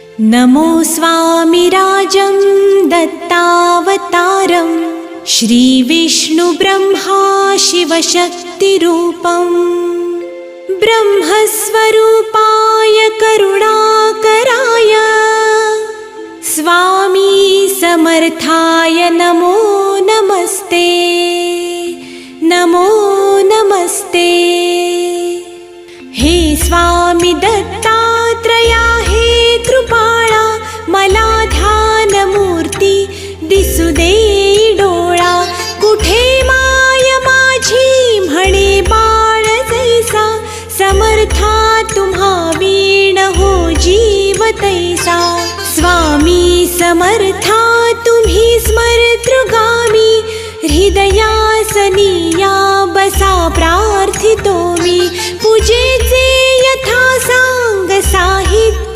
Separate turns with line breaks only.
नमो स्वामिराजं दत्तावतारं श्रीविष्णुब्रह्मा शिवशक्तिरूपं ब्रह्मस्वरूपाय करुणाकराय स्वामी समर्थाय नमो नमस्ते नमो नमस्ते। हे स्वामी दत्तात्रया हे कृपाळा मला ध्यानमूर्ती दिसू दे डोळा कुठे माय माझी म्हणे बाळ जैसा समर्था तुम्हा वीण हो जीव तैसा स्वामी समर्था तुम्ही स्मरतृगामी हृदयासनिया बसा प्रार्थितो मी पूजेचे यथा सांग साहित्य